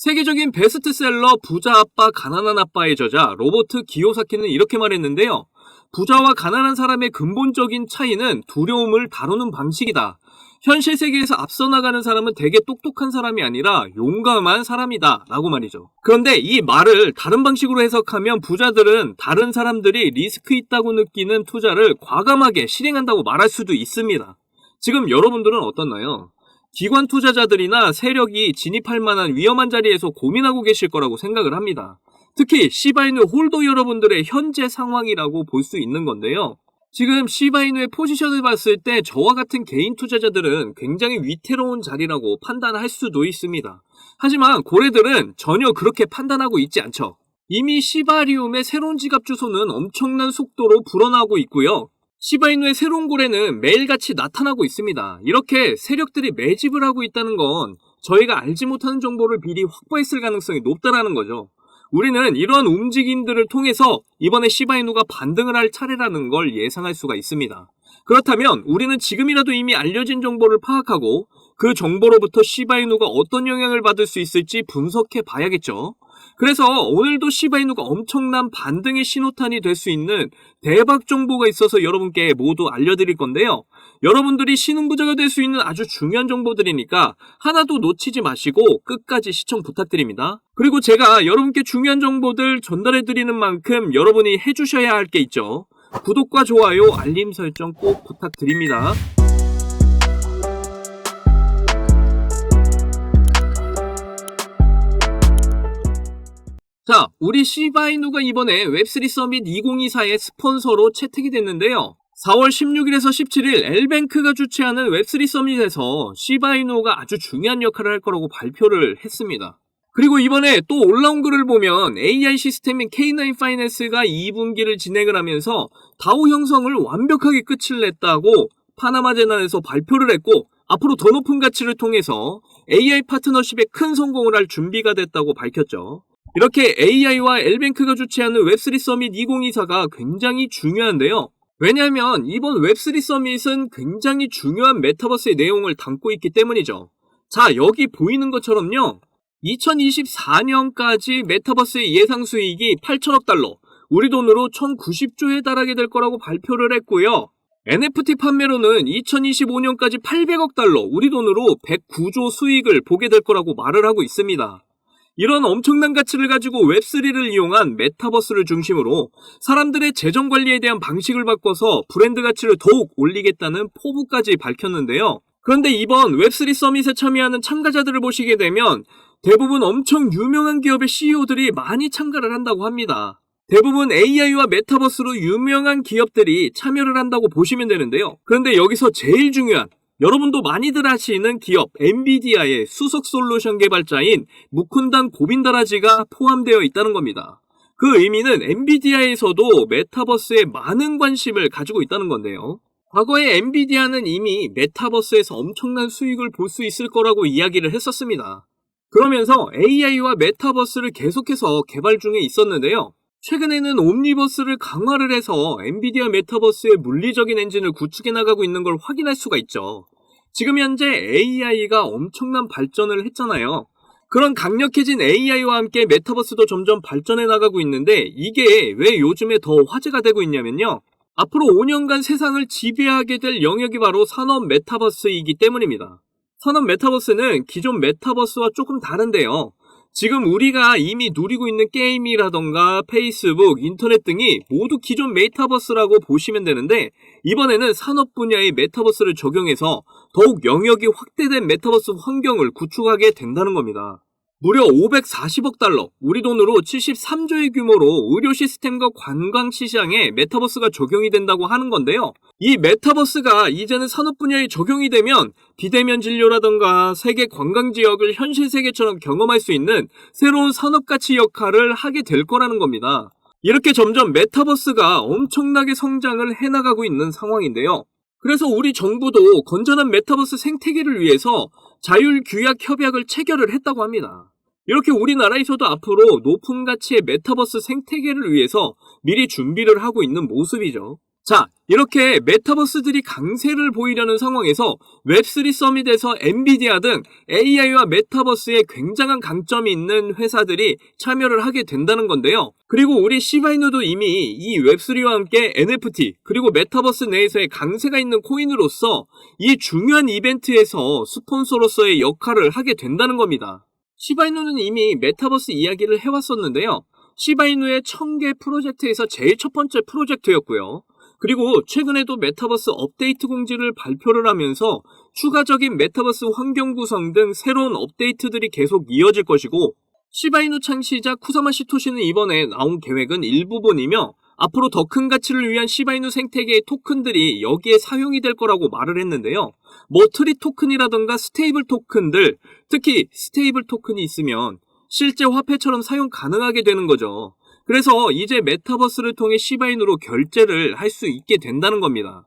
세계적인 베스트셀러 부자 아빠 가난한 아빠의 저자 로버트 기요사키는 이렇게 말했는데요. 부자와 가난한 사람의 근본적인 차이는 두려움을 다루는 방식이다. 현실 세계에서 앞서 나가는 사람은 되게 똑똑한 사람이 아니라 용감한 사람이다 라고 말이죠. 그런데 이 말을 다른 방식으로 해석하면 부자들은 다른 사람들이 리스크 있다고 느끼는 투자를 과감하게 실행한다고 말할 수도 있습니다. 지금 여러분들은 어떻나요? 기관 투자자들이나 세력이 진입할 만한 위험한 자리에서 고민하고 계실 거라고 생각을 합니다. 특히 시바이누 홀더 여러분들의 현재 상황이라고 볼 수 있는 건데요. 지금 시바이누의 포지션을 봤을 때 저와 같은 개인 투자자들은 굉장히 위태로운 자리라고 판단할 수도 있습니다. 하지만 고래들은 전혀 그렇게 판단하고 있지 않죠. 이미 시바리움의 새로운 지갑 주소는 엄청난 속도로 불어나고 있고요. 시바이누의 새로운 고래는 매일같이 나타나고 있습니다. 이렇게 세력들이 매집을 하고 있다는 건 저희가 알지 못하는 정보를 미리 확보했을 가능성이 높다는 거죠. 우리는 이러한 움직임들을 통해서 이번에 시바이누가 반등을 할 차례라는 걸 예상할 수가 있습니다. 그렇다면 우리는 지금이라도 이미 알려진 정보를 파악하고 그 정보로부터 시바이누가 어떤 영향을 받을 수 있을지 분석해 봐야겠죠. 그래서 오늘도 시바이누가 엄청난 반등의 신호탄이 될 수 있는 대박 정보가 있어서 여러분께 모두 알려드릴 건데요. 여러분들이 신흥부자가 될 수 있는 아주 중요한 정보들이니까 하나도 놓치지 마시고 끝까지 시청 부탁드립니다. 그리고 제가 여러분께 중요한 정보들 전달해드리는 만큼 여러분이 해주셔야 할 게 있죠. 구독과 좋아요, 알림 설정 꼭 부탁드립니다. 자, 우리 시바이누가 이번에 웹3 서밋 2024의 스폰서로 채택이 됐는데요. 4월 16일에서 17일 엘뱅크가 주최하는 웹3 서밋에서 시바이누가 아주 중요한 역할을 할 거라고 발표를 했습니다. 그리고 이번에 또 올라온 글을 보면 AI 시스템인 K9 파이낸스가 2분기를 진행을 하면서 다우 형성을 완벽하게 끝을 냈다고 파나마 재단에서 발표를 했고 앞으로 더 높은 가치를 통해서 AI 파트너십에 큰 성공을 할 준비가 됐다고 밝혔죠. 이렇게 AI와 엘뱅크가 주최하는 웹3 서밋 2024가 굉장히 중요한데요. 왜냐하면 이번 웹3 서밋은 굉장히 중요한 메타버스의 내용을 담고 있기 때문이죠. 자, 여기 보이는 것처럼요. 2024년까지 메타버스의 예상 수익이 8천억 달러, 우리 돈으로 1090조에 달하게 될 거라고 발표를 했고요. NFT 판매로는 2025년까지 800억 달러, 우리 돈으로 109조 수익을 보게 될 거라고 말을 하고 있습니다. 이런 엄청난 가치를 가지고 웹3를 이용한 메타버스를 중심으로 사람들의 재정 관리에 대한 방식을 바꿔서 브랜드 가치를 더욱 올리겠다는 포부까지 밝혔는데요. 그런데 이번 웹3 서밋에 참여하는 참가자들을 보시게 되면 대부분 엄청 유명한 기업의 CEO들이 많이 참가를 한다고 합니다. 대부분 AI와 메타버스로 유명한 기업들이 참여를 한다고 보시면 되는데요. 그런데 여기서 제일 중요한 여러분도 많이들 아시는 기업 엔비디아의 수석 솔루션 개발자인 무쿤단 고빈다라지가 포함되어 있다는 겁니다. 그 의미는 엔비디아에서도 메타버스에 많은 관심을 가지고 있다는 건데요. 과거에 엔비디아는 이미 메타버스에서 엄청난 수익을 볼 수 있을 거라고 이야기를 했었습니다. 그러면서 AI와 메타버스를 계속해서 개발 중에 있었는데요. 최근에는 옴니버스를 강화를 해서 엔비디아 메타버스의 물리적인 엔진을 구축해 나가고 있는 걸 확인할 수가 있죠. 지금 현재 AI가 엄청난 발전을 했잖아요. 그런 강력해진 AI와 함께 메타버스도 점점 발전해 나가고 있는데 이게 왜 요즘에 더 화제가 되고 있냐면요. 앞으로 5년간 세상을 지배하게 될 영역이 바로 산업 메타버스이기 때문입니다. 산업 메타버스는 기존 메타버스와 조금 다른데요. 지금 우리가 이미 누리고 있는 게임이라던가 페이스북, 인터넷 등이 모두 기존 메타버스라고 보시면 되는데 이번에는 산업 분야의 메타버스를 적용해서 더욱 영역이 확대된 메타버스 환경을 구축하게 된다는 겁니다. 무려 540억 달러, 우리 돈으로 73조의 규모로 의료 시스템과 관광 시장에 메타버스가 적용이 된다고 하는 건데요. 이 메타버스가 이제는 산업 분야에 적용이 되면 비대면 진료라던가 세계 관광 지역을 현실 세계처럼 경험할 수 있는 새로운 산업 가치 역할을 하게 될 거라는 겁니다. 이렇게 점점 메타버스가 엄청나게 성장을 해나가고 있는 상황인데요. 그래서 우리 정부도 건전한 메타버스 생태계를 위해서 자율규약협약을 체결을 했다고 합니다. 이렇게 우리나라에서도 앞으로 높은 가치의 메타버스 생태계를 위해서 미리 준비를 하고 있는 모습이죠. 자, 이렇게 메타버스들이 강세를 보이려는 상황에서 웹3 서밋에서 엔비디아 등 AI와 메타버스에 굉장한 강점이 있는 회사들이 참여를 하게 된다는 건데요. 그리고 우리 시바이누도 이미 이 웹3와 함께 NFT 그리고 메타버스 내에서의 강세가 있는 코인으로서 이 중요한 이벤트에서 스폰서로서의 역할을 하게 된다는 겁니다. 시바이누는 이미 메타버스 이야기를 해왔었는데요. 시바이누의 1000개 프로젝트에서 제일 첫 번째 프로젝트였고요. 그리고 최근에도 메타버스 업데이트 공지를 발표를 하면서 추가적인 메타버스 환경 구성 등 새로운 업데이트들이 계속 이어질 것이고, 시바이누 창시자 쿠사마 시토시는 이번에 나온 계획은 일부분이며 앞으로 더 큰 가치를 위한 시바이누 생태계의 토큰들이 여기에 사용이 될 거라고 말을 했는데요. 뭐 트리 토큰이라던가 스테이블 토큰들, 특히 스테이블 토큰이 있으면 실제 화폐처럼 사용 가능하게 되는 거죠. 그래서 이제 메타버스를 통해 시바이누로 결제를 할 수 있게 된다는 겁니다.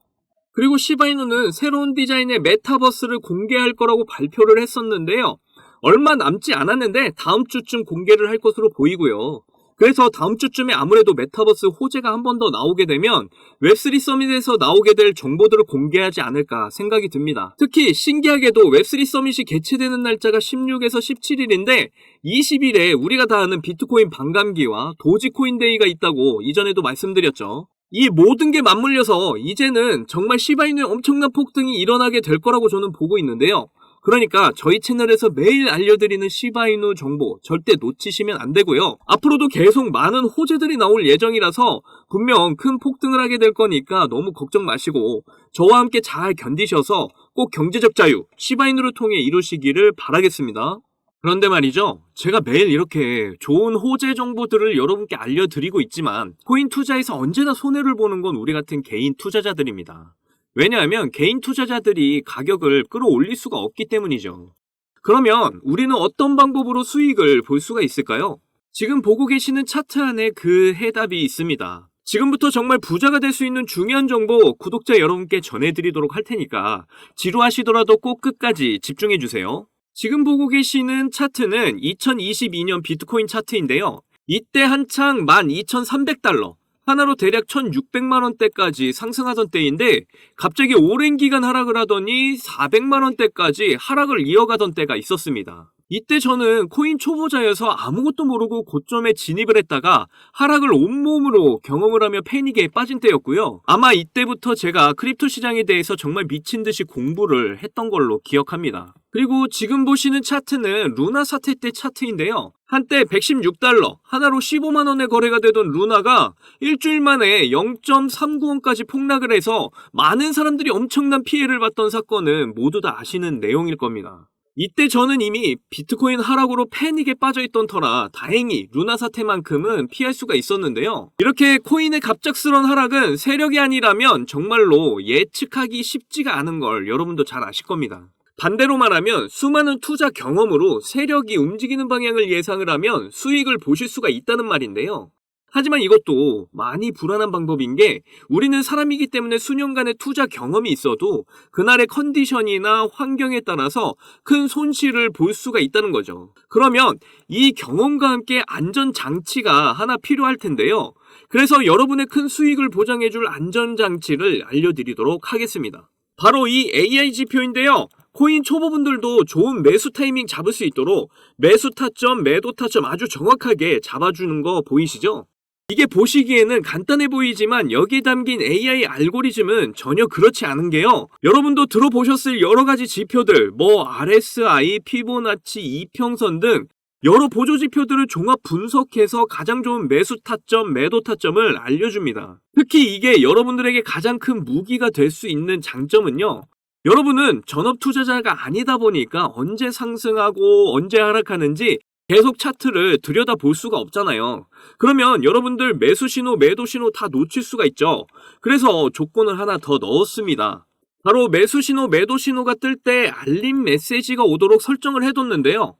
그리고 시바이누는 새로운 디자인의 메타버스를 공개할 거라고 발표를 했었는데요. 얼마 남지 않았는데 다음 주쯤 공개를 할 것으로 보이고요. 그래서 다음 주쯤에 아무래도 메타버스 호재가 한 번 더 나오게 되면 웹3 서밋에서 나오게 될 정보들을 공개하지 않을까 생각이 듭니다. 특히 신기하게도 웹3 서밋이 개최되는 날짜가 16에서 17일인데 20일에 우리가 다 아는 비트코인 반감기와 도지코인데이가 있다고 이전에도 말씀드렸죠. 이 모든 게 맞물려서 이제는 정말 시바이누의 엄청난 폭등이 일어나게 될 거라고 저는 보고 있는데요. 그러니까 저희 채널에서 매일 알려드리는 시바이누 정보 절대 놓치시면 안 되고요. 앞으로도 계속 많은 호재들이 나올 예정이라서 분명 큰 폭등을 하게 될 거니까 너무 걱정 마시고 저와 함께 잘 견디셔서 꼭 경제적 자유, 시바이누를 통해 이루시기를 바라겠습니다. 그런데 말이죠. 제가 매일 이렇게 좋은 호재 정보들을 여러분께 알려드리고 있지만 코인 투자에서 언제나 손해를 보는 건 우리 같은 개인 투자자들입니다. 왜냐하면 개인 투자자들이 가격을 끌어올릴 수가 없기 때문이죠. 그러면 우리는 어떤 방법으로 수익을 볼 수가 있을까요? 지금 보고 계시는 차트 안에 그 해답이 있습니다. 지금부터 정말 부자가 될 수 있는 중요한 정보 구독자 여러분께 전해드리도록 할 테니까 지루하시더라도 꼭 끝까지 집중해주세요. 지금 보고 계시는 차트는 2022년 비트코인 차트인데요. 이때 한창 12,300달러, 하나로 대략 1,600만원대까지 상승하던 때인데 갑자기 오랜 기간 하락을 하더니 400만원대까지 하락을 이어가던 때가 있었습니다. 이때 저는 코인 초보자여서 아무것도 모르고 고점에 진입을 했다가 하락을 온몸으로 경험을 하며 패닉에 빠진 때였고요. 아마 이때부터 제가 크립토 시장에 대해서 정말 미친 듯이 공부를 했던 걸로 기억합니다. 그리고 지금 보시는 차트는 루나 사태 때 차트인데요. 한때 116달러, 하나로 15만원에 거래가 되던 루나가 일주일 만에 0.39원까지 폭락을 해서 많은 사람들이 엄청난 피해를 봤던 사건은 모두 다 아시는 내용일 겁니다. 이때 저는 이미 비트코인 하락으로 패닉에 빠져있던 터라 다행히 루나 사태만큼은 피할 수가 있었는데요. 이렇게 코인의 갑작스런 하락은 세력이 아니라면 정말로 예측하기 쉽지가 않은 걸 여러분도 잘 아실 겁니다. 반대로 말하면 수많은 투자 경험으로 세력이 움직이는 방향을 예상을 하면 수익을 보실 수가 있다는 말인데요. 하지만 이것도 많이 불안한 방법인 게 우리는 사람이기 때문에 수년간의 투자 경험이 있어도 그날의 컨디션이나 환경에 따라서 큰 손실을 볼 수가 있다는 거죠. 그러면 이 경험과 함께 안전장치가 하나 필요할 텐데요. 그래서 여러분의 큰 수익을 보장해줄 안전장치를 알려드리도록 하겠습니다. 바로 이 AI 지표인데요. 코인 초보분들도 좋은 매수 타이밍 잡을 수 있도록 매수 타점, 매도 타점 아주 정확하게 잡아주는 거 보이시죠? 이게 보시기에는 간단해 보이지만 여기에 담긴 AI 알고리즘은 전혀 그렇지 않은 게요. 여러분도 들어보셨을 여러 가지 지표들, 뭐 RSI, 피보나치, 이평선 등 여러 보조 지표들을 종합 분석해서 가장 좋은 매수 타점, 매도 타점을 알려줍니다. 특히 이게 여러분들에게 가장 큰 무기가 될 수 있는 장점은요. 여러분은 전업 투자자가 아니다 보니까 언제 상승하고 언제 하락하는지 계속 차트를 들여다볼 수가 없잖아요. 그러면 여러분들 매수 신호, 매도 신호 다 놓칠 수가 있죠. 그래서 조건을 하나 더 넣었습니다. 바로 매수 신호, 매도 신호가 뜰 때 알림 메시지가 오도록 설정을 해뒀는데요.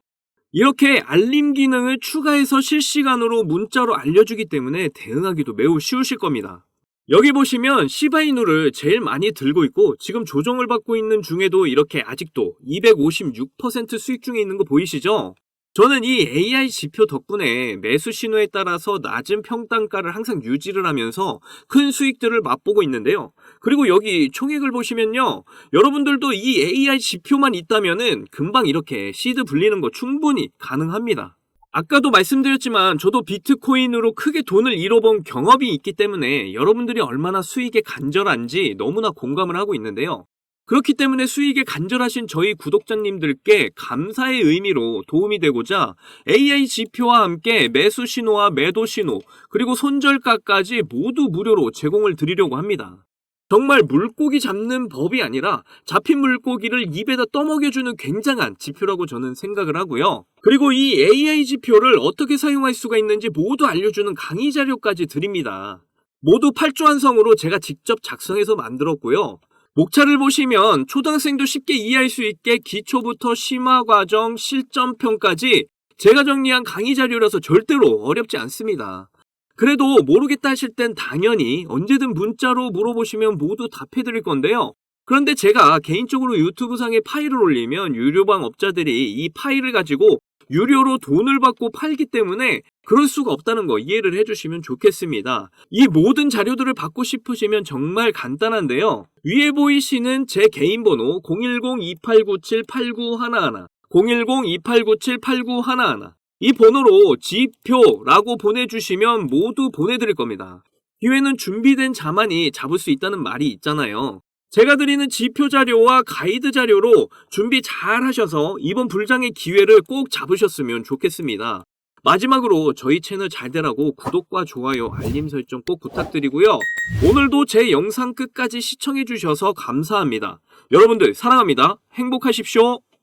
이렇게 알림 기능을 추가해서 실시간으로 문자로 알려주기 때문에 대응하기도 매우 쉬우실 겁니다. 여기 보시면 시바이누를 제일 많이 들고 있고 지금 조정을 받고 있는 중에도 이렇게 아직도 256% 수익 중에 있는 거 보이시죠? 저는 이 AI 지표 덕분에 매수 신호에 따라서 낮은 평단가를 항상 유지를 하면서 큰 수익들을 맛보고 있는데요. 그리고 여기 총액을 보시면요. 여러분들도 이 AI 지표만 있다면은 금방 이렇게 시드 불리는 거 충분히 가능합니다. 아까도 말씀드렸지만 저도 비트코인으로 크게 돈을 잃어본 경험이 있기 때문에 여러분들이 얼마나 수익에 간절한지 너무나 공감을 하고 있는데요. 그렇기 때문에 수익에 간절하신 저희 구독자님들께 감사의 의미로 도움이 되고자 AI 지표와 함께 매수 신호와 매도 신호, 그리고 손절가까지 모두 무료로 제공을 드리려고 합니다. 정말 물고기 잡는 법이 아니라 잡힌 물고기를 입에다 떠먹여주는 굉장한 지표라고 저는 생각을 하고요. 그리고 이 AI 지표를 어떻게 사용할 수가 있는지 모두 알려주는 강의 자료까지 드립니다. 모두 8조 완성으로 제가 직접 작성해서 만들었고요. 목차를 보시면 초등학생도 쉽게 이해할 수 있게 기초부터 심화 과정, 실전편까지 제가 정리한 강의 자료라서 절대로 어렵지 않습니다. 그래도 모르겠다 하실 땐 당연히 언제든 문자로 물어보시면 모두 답해드릴 건데요. 그런데 제가 개인적으로 유튜브상에 파일을 올리면 유료방 업자들이 이 파일을 가지고 유료로 돈을 받고 팔기 때문에 그럴 수가 없다는 거 이해를 해주시면 좋겠습니다. 이 모든 자료들을 받고 싶으시면 정말 간단한데요. 위에 보이시는 제 개인 번호 010-2897-8911 010-2897-8911 이 번호로 지표라고 보내주시면 모두 보내드릴 겁니다. 기회는 준비된 자만이 잡을 수 있다는 말이 있잖아요. 제가 드리는 지표 자료와 가이드 자료로 준비 잘 하셔서 이번 불장의 기회를 꼭 잡으셨으면 좋겠습니다. 마지막으로 저희 채널 잘 되라고 구독과 좋아요, 알림 설정 꼭 부탁드리고요. 오늘도 제 영상 끝까지 시청해주셔서 감사합니다. 여러분들 사랑합니다. 행복하십시오.